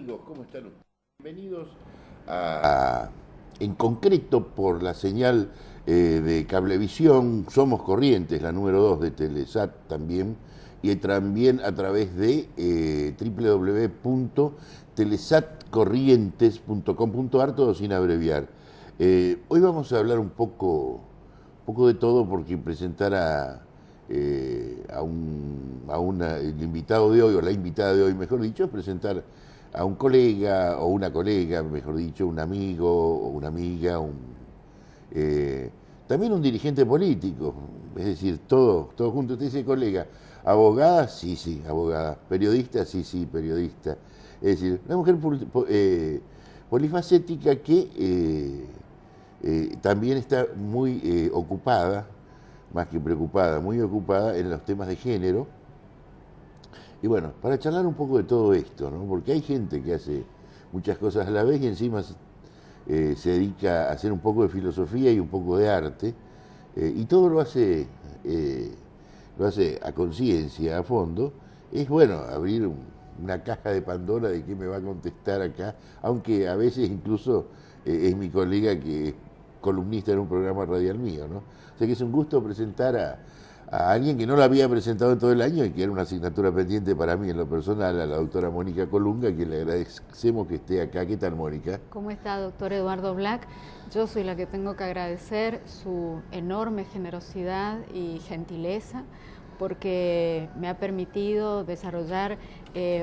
amigos? ¿Cómo están ustedes? Bienvenidos en concreto por la señal de Cablevisión Somos Corrientes, la número 2 de Telesat también, y también a través de www.telesatcorrientes.com.ar, todo sin abreviar. Hoy vamos a hablar un poco de todo porque presentar el invitado de hoy, o la invitada de hoy, mejor dicho, es presentar a un colega o una colega, mejor dicho, un amigo o una amiga, también un dirigente político, es decir, todo junto. Usted dice colega, abogada, sí, abogada, periodista, sí, periodista. Es decir, una mujer polifacética que también está muy ocupada, más que preocupada, muy ocupada en los temas de género. Y bueno, para charlar un poco de todo esto, ¿no? Porque hay gente que hace muchas cosas a la vez y encima se dedica a hacer un poco de filosofía y un poco de arte, y todo lo hace a conciencia, a fondo. Es bueno abrir una caja de Pandora de qué me va a contestar acá, aunque a veces incluso es mi colega que es columnista en un programa radial mío, ¿no? O sea que es un gusto presentar a alguien que no la había presentado en todo el año y que era una asignatura pendiente para mí en lo personal, a la doctora Mónica Colunga, que le agradecemos que esté acá. ¿Qué tal, Mónica? ¿Cómo está, doctor Eduardo Black? Yo soy la que tengo que agradecer su enorme generosidad y gentileza, porque me ha permitido desarrollar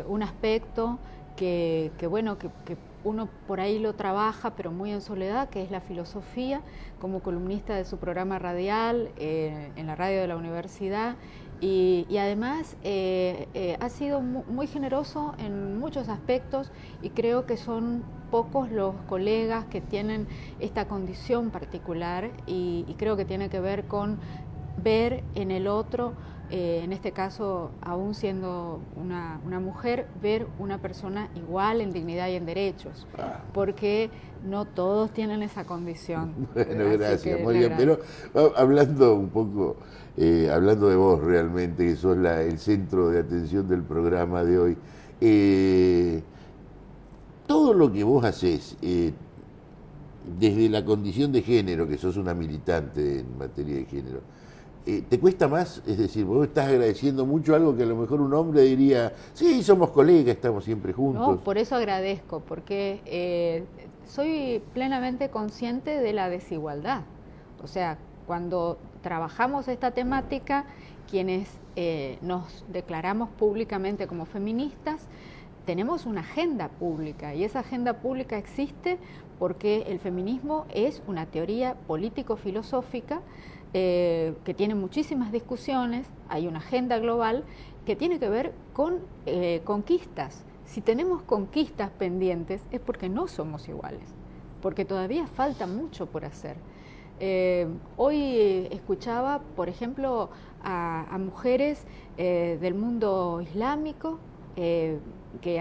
un aspecto que uno por ahí lo trabaja, pero muy en soledad, que es la filosofía, como columnista de su programa radial en la radio de la universidad. Y además ha sido muy generoso en muchos aspectos, y creo que son pocos los colegas que tienen esta condición particular, y creo que tiene que ver con ver en el otro, en este caso, aún siendo una mujer, ver una persona igual en dignidad y en derechos, porque no todos tienen esa condición. Bueno, gracias, muy bien. Pero hablando un poco, hablando de vos realmente, que sos el centro de atención del programa de hoy, todo lo que vos hacés, desde la condición de género, que sos una militante en materia de género, ¿te cuesta más? Es decir, vos estás agradeciendo mucho algo que a lo mejor un hombre diría, sí, somos colegas, estamos siempre juntos. No, por eso agradezco, porque soy plenamente consciente de la desigualdad. O sea, cuando trabajamos esta temática, quienes nos declaramos públicamente como feministas, tenemos una agenda pública, y esa agenda pública existe porque el feminismo es una teoría político-filosófica que tiene muchísimas discusiones. Hay una agenda global que tiene que ver con conquistas. Si tenemos conquistas pendientes es porque no somos iguales, porque todavía falta mucho por hacer. Hoy escuchaba, por ejemplo, a mujeres del mundo islámico que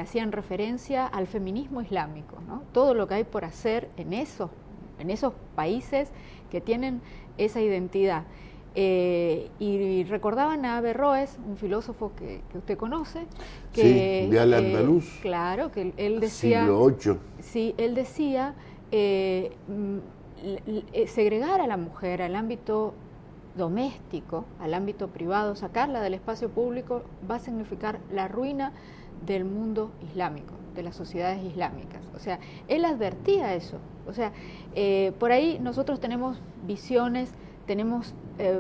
hacían referencia al feminismo islámico, ¿no? Todo lo que hay por hacer en esos países que tienen esa identidad. Y recordaban a Averroes, un filósofo que usted conoce, que, sí, de Al-Andalus. Claro, que él decía... Siglo VIII. Sí, él decía segregar a la mujer al ámbito doméstico, al ámbito privado, sacarla del espacio público, va a significar la ruina del mundo islámico, de las sociedades islámicas. O sea, él advertía eso. O sea, por ahí nosotros tenemos visiones, tenemos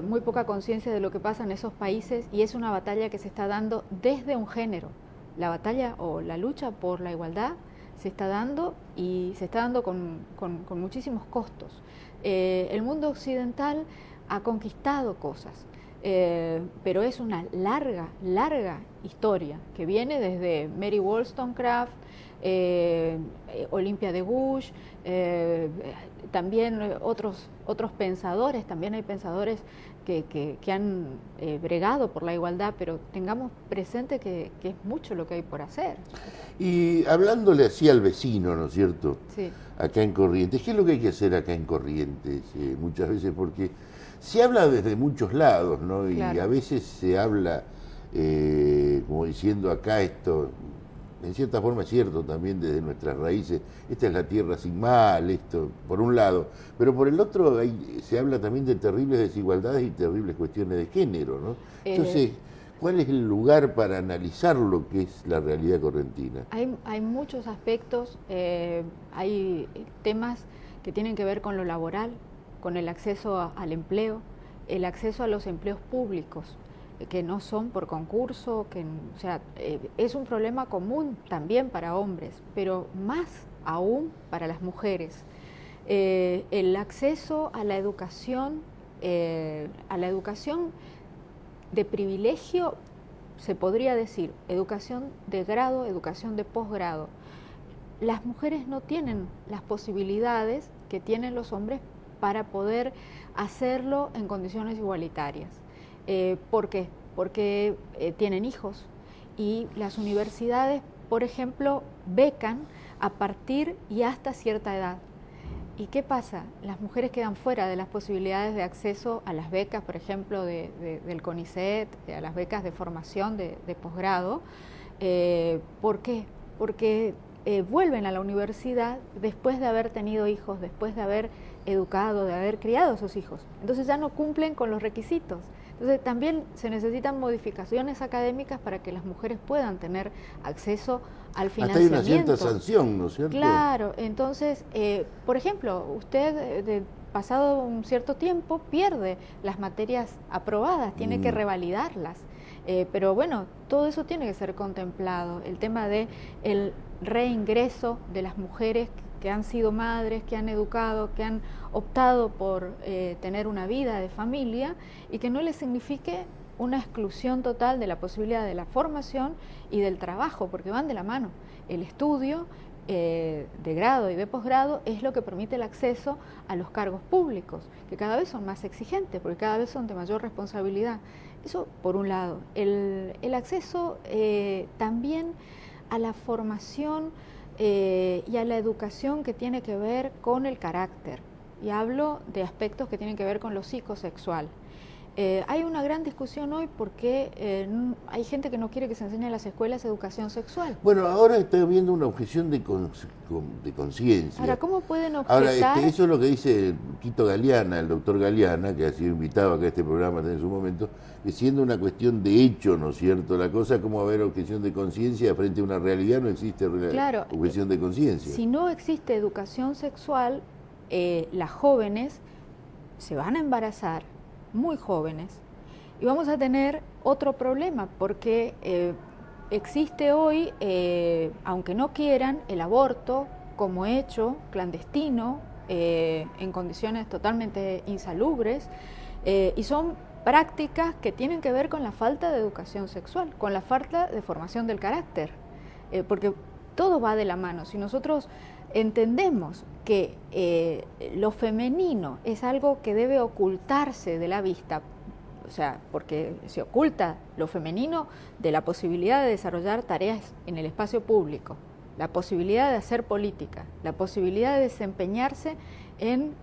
muy poca conciencia de lo que pasa en esos países, y es una batalla que se está dando desde un género. La batalla o la lucha por la igualdad se está dando, y se está dando con muchísimos costos. El mundo occidental ha conquistado cosas, pero es una larga historia que viene desde Mary Wollstonecraft, Olympia de Gouges, también otros pensadores. También hay pensadores que han bregado por la igualdad, pero tengamos presente que es mucho lo que hay por hacer. Y hablándole así al vecino, ¿no es cierto? Sí. Acá en Corrientes, ¿qué es lo que hay que hacer acá en Corrientes? Muchas veces, porque se habla desde muchos lados, ¿no? Y claro, a veces se habla como diciendo acá esto en cierta forma es cierto también desde nuestras raíces, esta es la tierra sin mal, esto, por un lado, pero por el otro se habla también de terribles desigualdades y terribles cuestiones de género, ¿no? Entonces, ¿cuál es el lugar para analizar lo que es la realidad correntina? Hay muchos aspectos, hay temas que tienen que ver con lo laboral, con el acceso al empleo, el acceso a los empleos públicos, que no son por concurso, o sea, es un problema común también para hombres, pero más aún para las mujeres. El acceso a la educación de privilegio, se podría decir, educación de grado, educación de posgrado. Las mujeres no tienen las posibilidades que tienen los hombres para poder hacerlo en condiciones igualitarias. ¿Por qué? Porque tienen hijos y las universidades, por ejemplo, becan a partir y hasta cierta edad. ¿Y qué pasa? Las mujeres quedan fuera de las posibilidades de acceso a las becas, por ejemplo, del CONICET, a las becas de formación de posgrado. ¿Por qué? Porque vuelven a la universidad después de haber tenido hijos, después de haber educado, de haber criado a sus hijos. Entonces ya no cumplen con los requisitos. Entonces también se necesitan modificaciones académicas para que las mujeres puedan tener acceso al financiamiento. Hasta hay una cierta sanción, ¿no es cierto? Claro, entonces, por ejemplo, usted pasado un cierto tiempo pierde las materias aprobadas, tiene que revalidarlas. Pero bueno, todo eso tiene que ser contemplado. El tema de el reingreso de las mujeres que han sido madres, que han educado, que han optado por tener una vida de familia y que no les signifique una exclusión total de la posibilidad de la formación y del trabajo, porque van de la mano. El estudio de grado y de posgrado es lo que permite el acceso a los cargos públicos, que cada vez son más exigentes, porque cada vez son de mayor responsabilidad. Eso por un lado. El acceso también a la formación y a la educación que tiene que ver con el carácter. Y hablo de aspectos que tienen que ver con lo psicosexual. Hay una gran discusión hoy porque hay gente que no quiere que se enseñe en las escuelas educación sexual. Bueno, ahora está habiendo una objeción de conciencia. Ahora, ¿cómo pueden objetar? Ahora, eso es lo que dice Quito Galeana, el doctor Galeana, que ha sido invitado acá a este programa en su momento, que siendo una cuestión de hecho, ¿no es cierto? La cosa, como haber objeción de conciencia frente a una realidad, no existe objeción de conciencia. Si no existe educación sexual, las jóvenes se van a embarazar muy jóvenes y vamos a tener otro problema porque existe hoy, aunque no quieran, el aborto como hecho clandestino en condiciones totalmente insalubres y son prácticas que tienen que ver con la falta de educación sexual, con la falta de formación del carácter, porque todo va de la mano. Si nosotros entendemos que lo femenino es algo que debe ocultarse de la vista, o sea, porque se oculta lo femenino de la posibilidad de desarrollar tareas en el espacio público, la posibilidad de hacer política, la posibilidad de desempeñarse en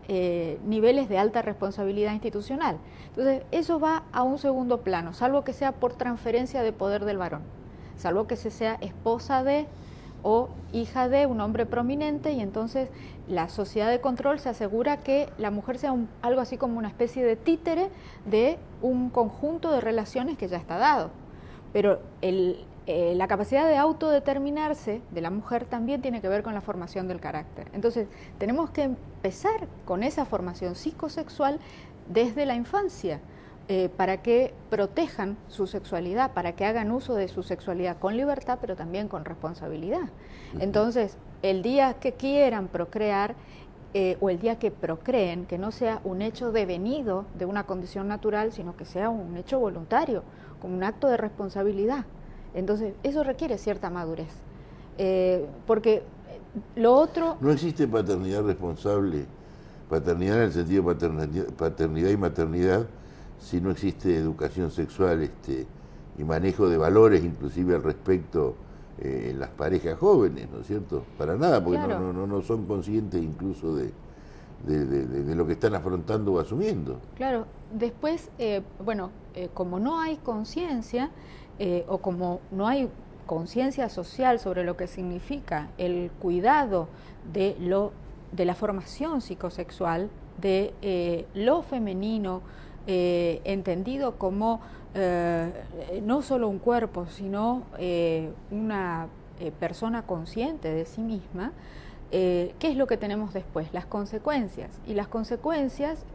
niveles de alta responsabilidad institucional. Entonces, eso va a un segundo plano, salvo que sea por transferencia de poder del varón, salvo que se sea esposa de o hija de un hombre prominente y entonces la sociedad de control se asegura que la mujer sea algo así como una especie de títere de un conjunto de relaciones que ya está dado. Pero la capacidad de autodeterminarse de la mujer también tiene que ver con la formación del carácter. Entonces tenemos que empezar con esa formación psicosexual desde la infancia, para que protejan su sexualidad, para que hagan uso de su sexualidad con libertad, pero también con responsabilidad. Entonces, el día que quieran procrear, o el día que procreen, que no sea un hecho devenido de una condición natural, sino que sea un hecho voluntario, como un acto de responsabilidad. Entonces, eso requiere cierta madurez. Porque lo otro... No existe paternidad responsable, paternidad en el sentido de paternidad y maternidad, si no existe educación sexual y manejo de valores, inclusive al respecto en las parejas jóvenes, ¿no es cierto? Para nada, porque claro, no son conscientes incluso de lo que están afrontando o asumiendo. Claro, después, como no hay conciencia o como no hay conciencia social sobre lo que significa el cuidado de la formación psicosexual, de lo femenino, entendido como no solo un cuerpo, sino una persona consciente de sí misma. ¿Qué es lo que tenemos después? Las consecuencias. Y las consecuencias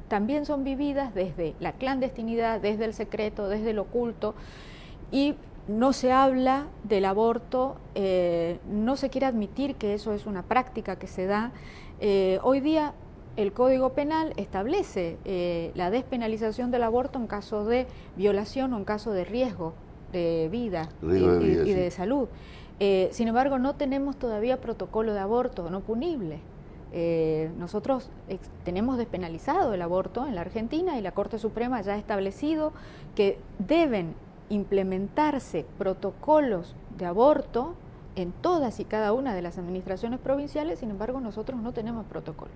también son vividas desde la clandestinidad, desde el secreto, desde el oculto, y no se habla del aborto, no se quiere admitir que eso es una práctica que se da. Hoy día el Código Penal establece la despenalización del aborto en caso de violación o en caso de riesgo de vida y de salud. Sin embargo, no tenemos todavía protocolo de aborto no punible. Nosotros tenemos despenalizado el aborto en la Argentina y la Corte Suprema ya ha establecido que deben implementarse protocolos de aborto en todas y cada una de las administraciones provinciales. Sin embargo, nosotros no tenemos protocolo.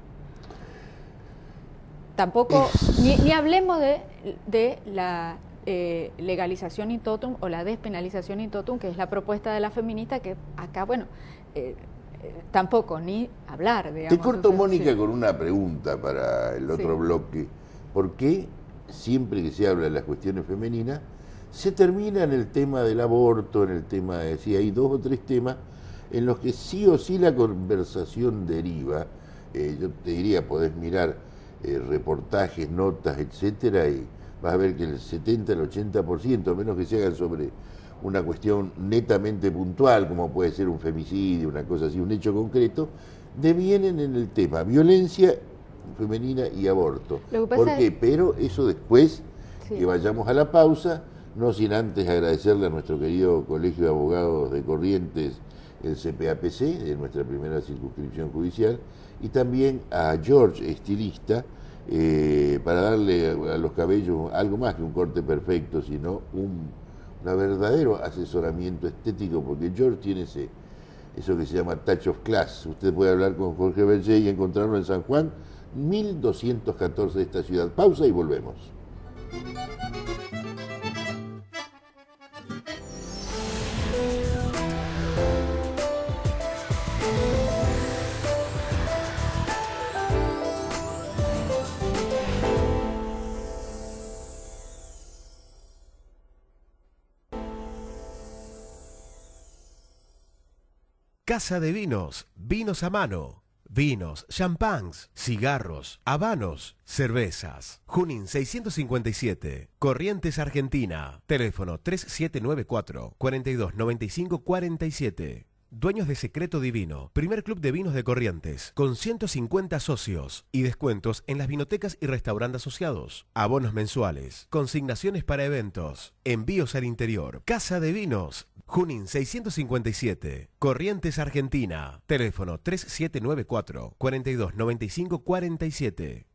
Tampoco, ni hablemos de la legalización in totum o la despenalización in totum, que es la propuesta de la feminista, que acá, bueno, tampoco, ni hablar, digamos. Te corto, Mónica, con una pregunta para el otro bloque. ¿Por qué siempre que se habla de las cuestiones femeninas se termina en el tema del aborto, en el tema de si hay 2 o 3 temas en los que sí o sí la conversación deriva? Yo te diría, podés mirar reportajes, notas, etcétera, y vas a ver que el 70, el 80%, a menos que se hagan sobre una cuestión netamente puntual, como puede ser un femicidio, una cosa así, un hecho concreto, devienen en el tema violencia femenina y aborto. ¿Por qué? Pero eso después, que vayamos a la pausa, no sin antes agradecerle a nuestro querido Colegio de Abogados de Corrientes, el CPAPC, de nuestra primera circunscripción judicial, y también a George, estilista, para darle a los cabellos algo más que un corte perfecto, sino un verdadero asesoramiento estético, porque George tiene eso que se llama touch of class. Usted puede hablar con Jorge Berger y encontrarlo en San Juan, 1214 de esta ciudad. Pausa y volvemos. Casa de Vinos, vinos a mano, vinos, champáns, cigarros, habanos, cervezas. Junín 657, Corrientes, Argentina. Teléfono 3794-429547. Dueños de Secreto Divino, primer club de vinos de Corrientes, con 150 socios y descuentos en las vinotecas y restaurantes asociados. Abonos mensuales, consignaciones para eventos, envíos al interior. Casa de Vinos, Junín 657, Corrientes, Argentina. Teléfono 3794-429547.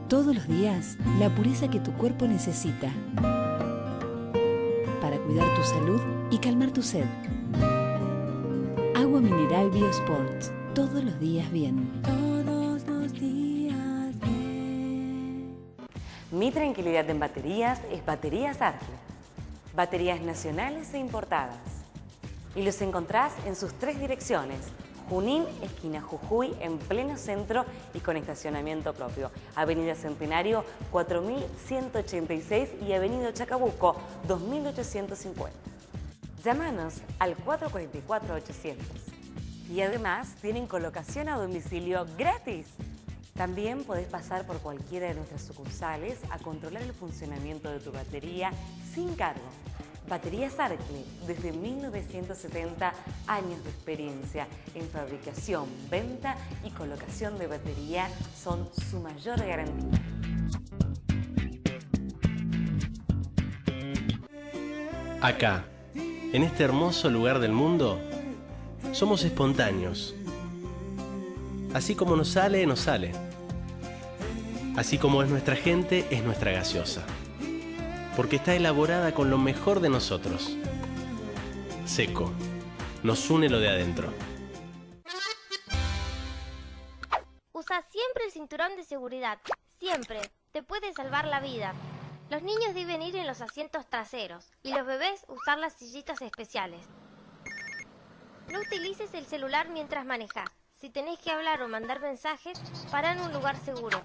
Todos los días, la pureza que tu cuerpo necesita para cuidar tu salud y calmar tu sed. Agua mineral Biosport. Todos los días bien. Todos los días bien. Mi tranquilidad en baterías es Baterías Arqui. Baterías nacionales e importadas. Y los encontrás en sus 3 direcciones. Junín, esquina Jujuy, en pleno centro y con estacionamiento propio. Avenida Centenario 4186 y Avenida Chacabuco 2850. Llámanos al 444-800. Y además tienen colocación a domicilio gratis. También podés pasar por cualquiera de nuestras sucursales a controlar el funcionamiento de tu batería sin cargo. Baterías Arqui, desde 1970, años de experiencia en fabricación, venta y colocación de batería son su mayor garantía. Acá, en este hermoso lugar del mundo, somos espontáneos. Así como nos sale, nos sale. Así como es nuestra gente, es nuestra gaseosa. Porque está elaborada con lo mejor de nosotros. Seco. Nos une lo de adentro. Usa siempre el cinturón de seguridad. Siempre. Te puede salvar la vida. Los niños deben ir en los asientos traseros y los bebés usar las sillitas especiales. No utilices el celular mientras manejas. Si tenés que hablar o mandar mensajes, pará en un lugar seguro.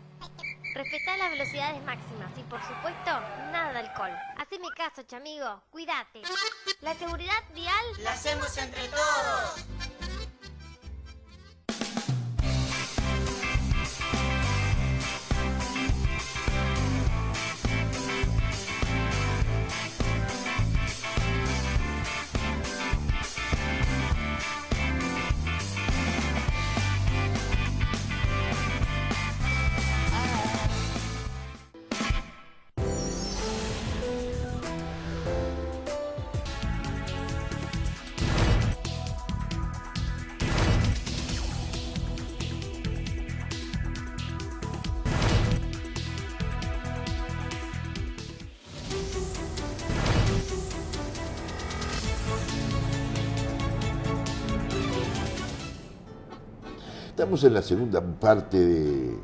Respetá las velocidades máximas y, por supuesto, nada de alcohol. Haceme caso, chamigo. Cuídate. La seguridad vial la hacemos entre todos. Estamos en la segunda parte de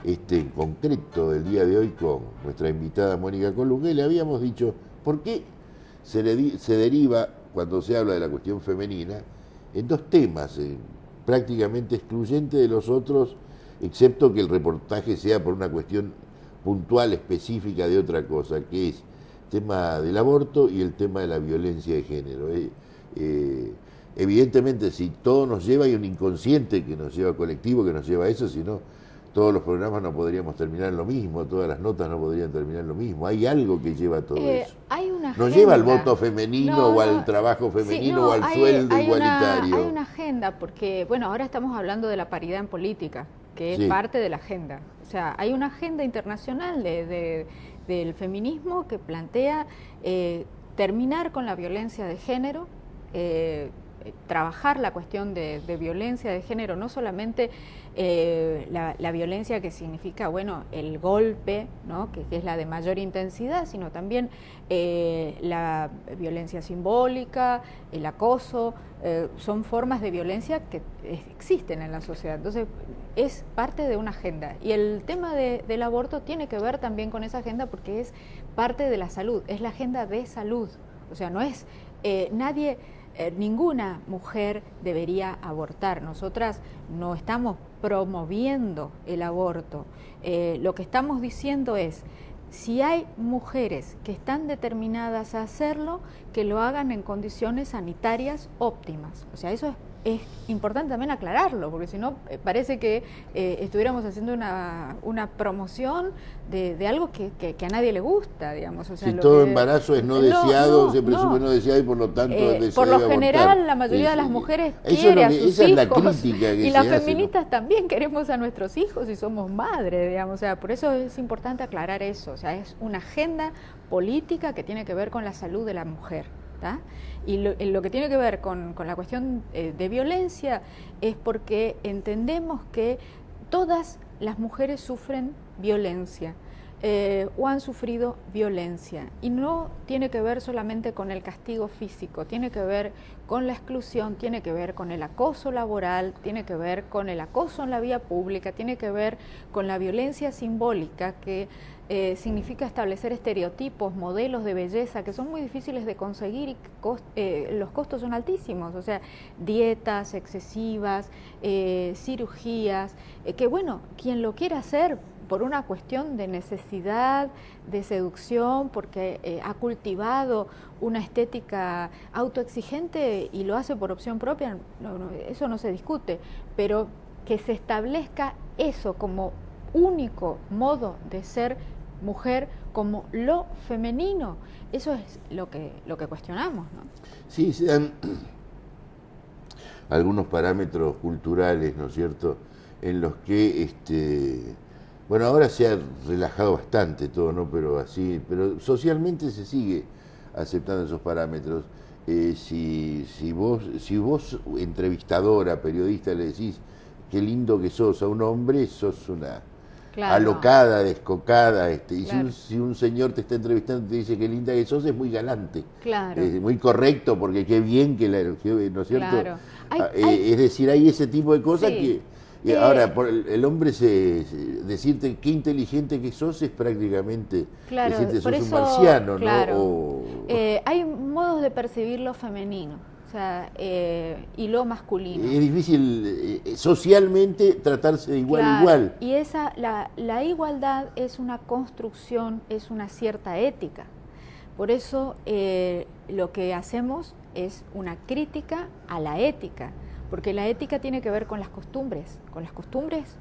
este concreto del día de hoy con nuestra invitada Mónica Colunga y le habíamos dicho por qué se deriva, cuando se habla de la cuestión femenina, en dos temas prácticamente excluyentes de los otros, excepto que el reportaje sea por una cuestión puntual, específica de otra cosa, que es el tema del aborto y el tema de la violencia de género. Evidentemente, si todo nos lleva, hay un inconsciente que nos lleva colectivo, que nos lleva a eso, si no, todos los programas no podríamos terminar en lo mismo, todas las notas no podrían terminar en lo mismo. Hay algo que lleva a todo eso. Hay una nos agenda. Lleva al voto femenino o al trabajo femenino o al sueldo igualitario. Hay una agenda, porque, bueno, ahora estamos hablando de la paridad en política, que es parte de la agenda. O sea, hay una agenda internacional del feminismo que plantea terminar con la violencia de género, trabajar la cuestión de violencia de género, no solamente la violencia que significa, bueno, el golpe, ¿no? que es la de mayor intensidad, sino también la violencia simbólica, el acoso, son formas de violencia que existen en la sociedad. Entonces, es parte de una agenda. Y el tema del aborto tiene que ver también con esa agenda porque es parte de la salud, es la agenda de salud. O sea, no es nadie... ninguna mujer debería abortar. Nosotras no estamos promoviendo el aborto. Lo que estamos diciendo es, si hay mujeres que están determinadas a hacerlo, que lo hagan en condiciones sanitarias óptimas. O sea, eso es importante también aclararlo, porque si no parece que estuviéramos haciendo una promoción de algo que a nadie le gusta, digamos. O sea, si todo embarazo es no deseado, se presume no deseado y por lo tanto deseado. Por lo general, la mayoría de las mujeres quiere a sus hijos. Esa es la crítica que y las hace, feministas ¿no? también queremos a nuestros hijos y somos madres, digamos. O sea, por eso es importante aclarar eso. O sea, es una agenda política que tiene que ver con la salud de la mujer. ¿tá? Y lo que tiene que ver con la cuestión de violencia es porque entendemos que todas las mujeres sufren violencia o han sufrido violencia, y no tiene que ver solamente con el castigo físico, tiene que ver con la exclusión, tiene que ver con el acoso laboral, tiene que ver con el acoso en la vía pública, tiene que ver con la violencia simbólica, que significa establecer estereotipos, modelos de belleza que son muy difíciles de conseguir y los costos son altísimos, o sea, dietas excesivas, cirugías, que bueno, quien lo quiera hacer por una cuestión de necesidad, de seducción, porque ha cultivado una estética autoexigente y lo hace por opción propia, eso no se discute, pero que se establezca eso como único modo de ser mujer, como lo femenino, eso es lo que cuestionamos, ¿no? Sí, se dan algunos parámetros culturales, ¿no es cierto?, en los que bueno, ahora se ha relajado bastante todo, ¿no? Pero socialmente se sigue aceptando esos parámetros. Si vos, entrevistadora, periodista, le decís qué lindo que sos a un hombre, sos una alocada, descocada. Y si un señor te está entrevistando y te dice qué linda que sos, es muy galante. Muy correcto, porque qué bien que ¿no es cierto? Claro. Es decir, hay ese tipo de cosas que Y ahora, por el hombre decirte qué inteligente que sos es prácticamente claro, decirte por sos eso, un marciano, claro, ¿no? hay modos de percibir lo femenino, o sea, y lo masculino. Es difícil socialmente tratarse de igual a igual. Y la igualdad es una construcción, es una cierta ética. Por eso lo que hacemos es una crítica a la ética, porque la ética tiene que ver con las costumbres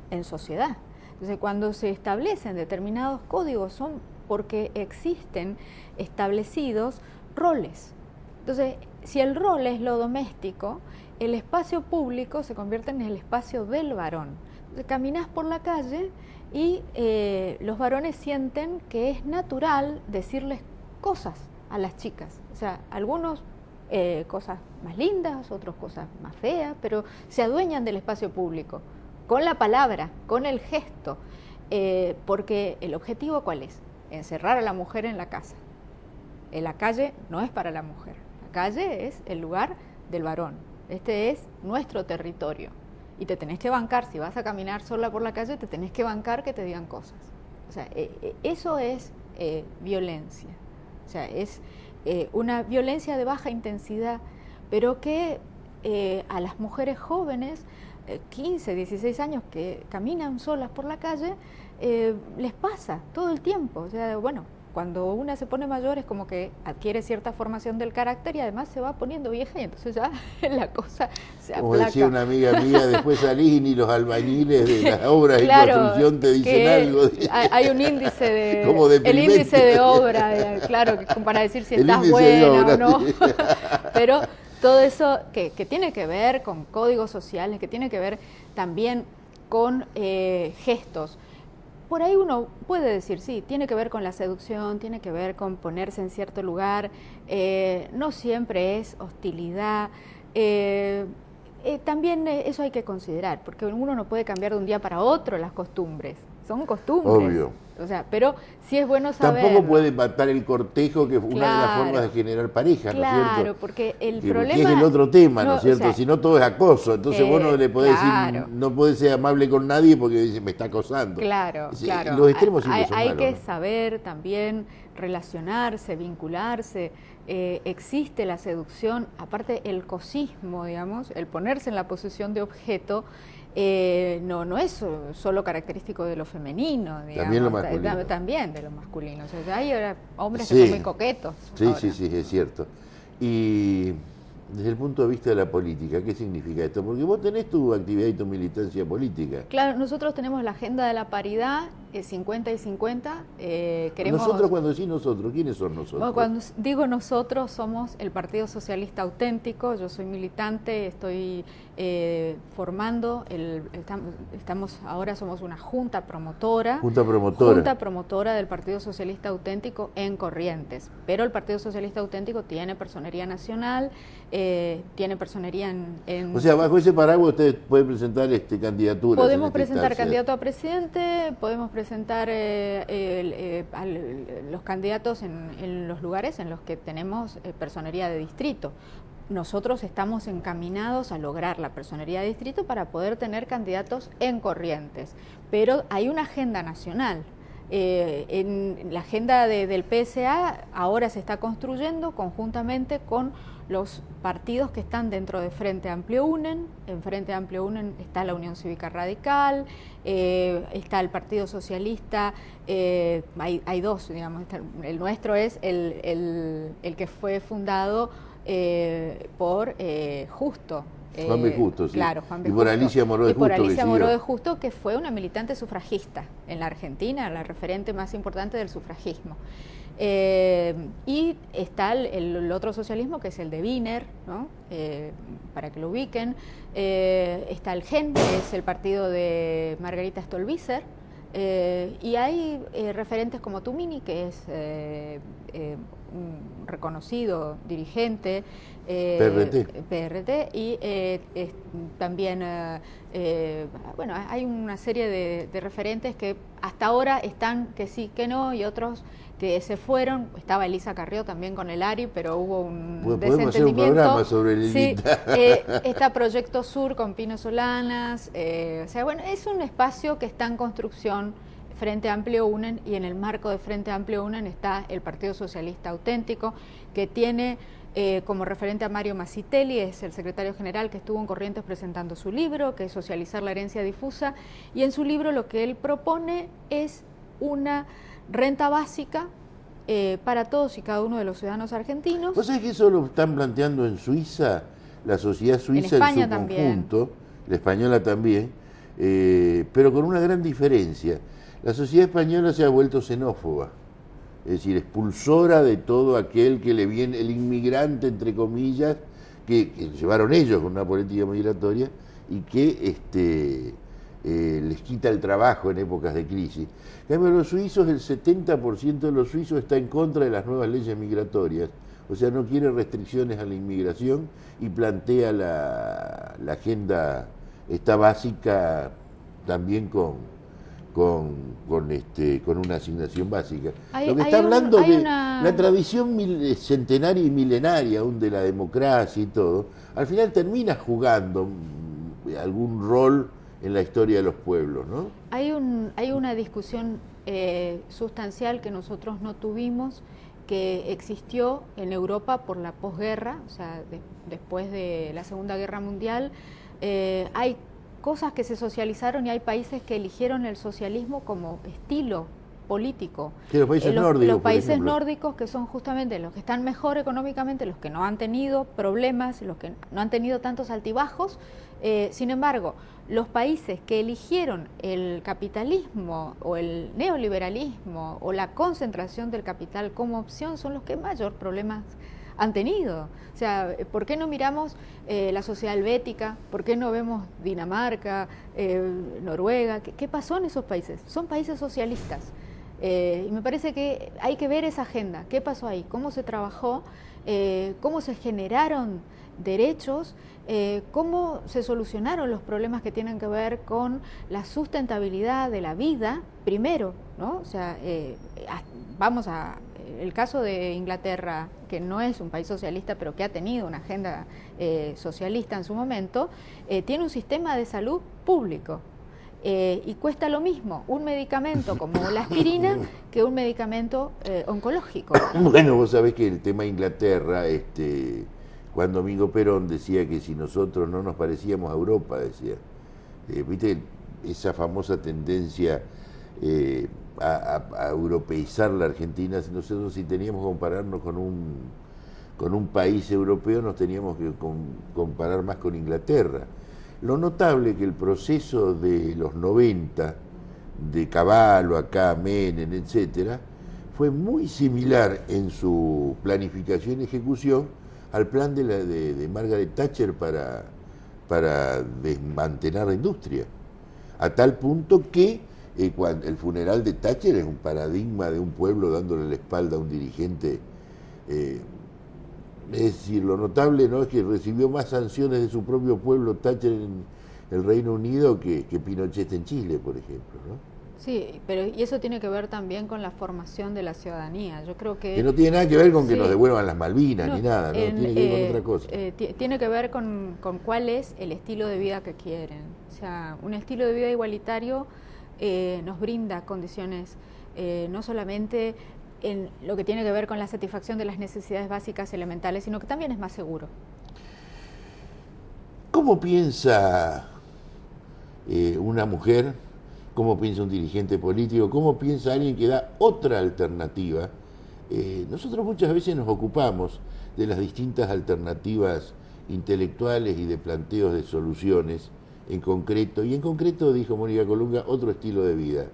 en sociedad. Entonces, cuando se establecen determinados códigos son porque existen establecidos roles. Entonces, si el rol es lo doméstico, el espacio público se convierte en el espacio del varón. Entonces, caminás por la calle y los varones sienten que es natural decirles cosas a las chicas. O sea, algunos cosas más lindas, otros cosas más feas, pero se adueñan del espacio público, con la palabra, con el gesto, porque el objetivo ¿cuál es? Encerrar a la mujer en la casa. En la calle no es para la mujer, la calle es el lugar del varón, este es nuestro territorio, y te tenés que bancar, si vas a caminar sola por la calle, te tenés que bancar que te digan cosas. O sea, eso es violencia, o sea, es una violencia de baja intensidad, pero que a las mujeres jóvenes, 15, 16 años, que caminan solas por la calle, les pasa todo el tiempo. O sea, bueno, cuando una se pone mayor es como que adquiere cierta formación del carácter y además se va poniendo vieja y entonces ya la cosa se aplaca. Como decía una amiga mía, después salís y ni los albañiles de las obras claro, de construcción te dicen algo. Hay un índice de... Como el índice de obra, claro, para decir si estás buena o no. Pero todo eso que tiene que ver con códigos sociales, que tiene que ver también con gestos. Por ahí uno puede decir, sí, tiene que ver con la seducción, tiene que ver con ponerse en cierto lugar, no siempre es hostilidad. También eso hay que considerar, porque uno no puede cambiar de un día para otro las costumbres, son costumbres. Obvio. O sea, pero sí es bueno saber. Tampoco puede matar el cortejo, que es una de las formas de generar pareja, ¿no es cierto? Claro, porque el problema... Que es el otro tema, ¿no es cierto? O sea, si no, todo es acoso. Entonces vos no le podés claro. decir, no podés ser amable con nadie porque dice, me está acosando. Claro, claro. Los extremos siempre son hay malos, que ¿no? saber también relacionarse, vincularse. Existe la seducción, aparte el cosismo, digamos, el ponerse en la posición de objeto, no es solo característico de lo femenino, digamos, también lo masculino. También de lo masculino. O sea, hay hombres Sí. que son muy coquetos. Sí, ahora. sí, es cierto. Y desde el punto de vista de la política, ¿qué significa esto? Porque vos tenés tu actividad y tu militancia política. Claro, nosotros tenemos la agenda de la paridad, 50 y 50. Queremos... Nosotros, cuando decís nosotros, ¿quiénes son nosotros? Bueno, cuando digo nosotros, somos el Partido Socialista Auténtico, yo soy militante, estoy formando, ahora somos una junta promotora. Junta promotora. Junta promotora del Partido Socialista Auténtico en Corrientes, pero el Partido Socialista Auténtico tiene personería nacional, tiene personería en... O sea, bajo ese paraguas ustedes pueden presentar candidaturas. Podemos presentar candidato a presidente, podemos presentar los candidatos en los lugares en los que tenemos personería de distrito. Nosotros estamos encaminados a lograr la personería de distrito para poder tener candidatos en Corrientes, pero hay una agenda nacional. En la agenda del PSA ahora se está construyendo conjuntamente con los partidos que están dentro de Frente Amplio UNEN. En Frente Amplio UNEN está la Unión Cívica Radical, está el Partido Socialista, hay dos, digamos, el nuestro es el que fue fundado por Justo. Juan B. Justo, sí. Claro, Juan B. Y por Justo. Alicia Moró de Y por Justo. Alicia Moró de Justo, que fue una militante sufragista en la Argentina, la referente más importante del sufragismo. Y está el otro socialismo, que es el de Wiener, ¿no? Para que lo ubiquen. Está el GEN, que es el partido de Margarita Stolbizer. Y hay referentes como Tumini, que es un reconocido dirigente PRT y también, bueno, hay una serie de referentes que hasta ahora están que sí, que no, y otros que se fueron. Estaba Elisa Carrió también con el ARI, pero hubo un podemos hacer un programa sobre el sí, está Proyecto Sur con Pino Solanas, o sea, bueno, es un espacio que está en construcción. Frente Amplio UNEN, y en el marco de Frente Amplio UNEN está el Partido Socialista Auténtico, que tiene como referente a Mario Masitelli, es el secretario general que estuvo en Corrientes presentando su libro, que es Socializar la herencia difusa, y en su libro lo que él propone es una renta básica para todos y cada uno de los ciudadanos argentinos. ¿Vos sabés que eso lo están planteando en Suiza, la sociedad suiza en su conjunto, la española también, pero con una gran diferencia? La sociedad española se ha vuelto xenófoba, es decir, expulsora de todo aquel que le viene, el inmigrante, entre comillas, que llevaron ellos con una política migratoria y que les quita el trabajo en épocas de crisis. En cambio, los suizos, el 70% de los suizos está en contra de las nuevas leyes migratorias, o sea, no quiere restricciones a la inmigración y plantea la agenda esta básica también con una asignación básica. Lo que está hablando de la tradición centenaria y milenaria aún de la democracia y todo, al final termina jugando algún rol en la historia de los pueblos, ¿no? Hay una discusión sustancial que nosotros no tuvimos, que existió en Europa por la posguerra, o sea, después de la Segunda Guerra Mundial. Hay cosas que se socializaron y hay países que eligieron el socialismo como estilo político. Sí, los países nórdicos, los países nórdicos, que son justamente los que están mejor económicamente, los que no han tenido problemas, los que no han tenido tantos altibajos. Sin embargo, los países que eligieron el capitalismo o el neoliberalismo o la concentración del capital como opción son los que mayor problemas han tenido. O sea, ¿por qué no miramos la sociedad helvética? ¿Por qué no vemos Dinamarca, Noruega? ¿Qué pasó en esos países? Son países socialistas. Y me parece que hay que ver esa agenda. ¿Qué pasó ahí? ¿Cómo se trabajó? ¿Cómo se generaron derechos? ¿Cómo se solucionaron los problemas que tienen que ver con la sustentabilidad de la vida? Primero, ¿no? O sea, vamos a el caso de Inglaterra, que no es un país socialista, pero que ha tenido una agenda socialista en su momento, tiene un sistema de salud público. Y cuesta lo mismo un medicamento como la aspirina que un medicamento oncológico. Bueno, vos sabés que el tema de Inglaterra, Juan Domingo Perón decía que si nosotros no nos parecíamos a Europa, decía, viste esa famosa tendencia a europeizar la Argentina. Nosotros, si teníamos que compararnos con un país europeo, nos teníamos que comparar más con Inglaterra. Lo notable que el proceso de los 90, de Cavallo, acá, Menem, etcétera, fue muy similar en su planificación y ejecución al plan de Margaret Thatcher para desmantelar la industria. A tal punto que cuando el funeral de Thatcher es un paradigma de un pueblo dándole la espalda a un dirigente. Es decir, lo notable, ¿no?, es que recibió más sanciones de su propio pueblo Thatcher en el Reino Unido que Pinochet en Chile, por ejemplo, ¿no? Sí, pero y eso tiene que ver también con la formación de la ciudadanía. Yo creo que no tiene nada que ver con que sí, nos devuelvan las Malvinas, ni nada, ¿no? Tiene que ver con otra cosa. Tiene que ver con cuál es el estilo de vida que quieren. O sea, un estilo de vida igualitario nos brinda condiciones no solamente en lo que tiene que ver con la satisfacción de las necesidades básicas elementales, sino que también es más seguro. ¿Cómo piensa una mujer? ¿Cómo piensa un dirigente político? ¿Cómo piensa alguien que da otra alternativa? Nosotros muchas veces nos ocupamos de las distintas alternativas intelectuales y de planteos de soluciones en concreto, y en concreto, dijo Mónica Colunga, otro estilo de vida.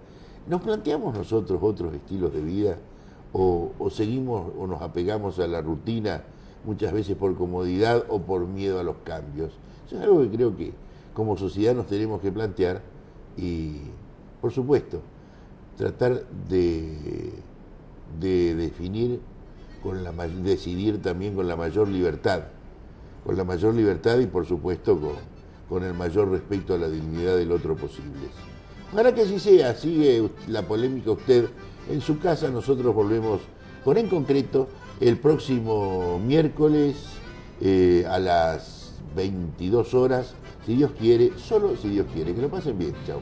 ¿Nos planteamos nosotros otros estilos de vida o seguimos o nos apegamos a la rutina, muchas veces por comodidad o por miedo a los cambios? Eso es algo que creo que como sociedad nos tenemos que plantear y, por supuesto, tratar de definir decidir también con la mayor libertad y por supuesto con el mayor respeto a la dignidad del otro posible. Ojalá que así sea, sigue la polémica usted en su casa, nosotros volvemos con En Concreto el próximo miércoles a las 22 horas, si Dios quiere, solo si Dios quiere. Que lo pasen bien, chao.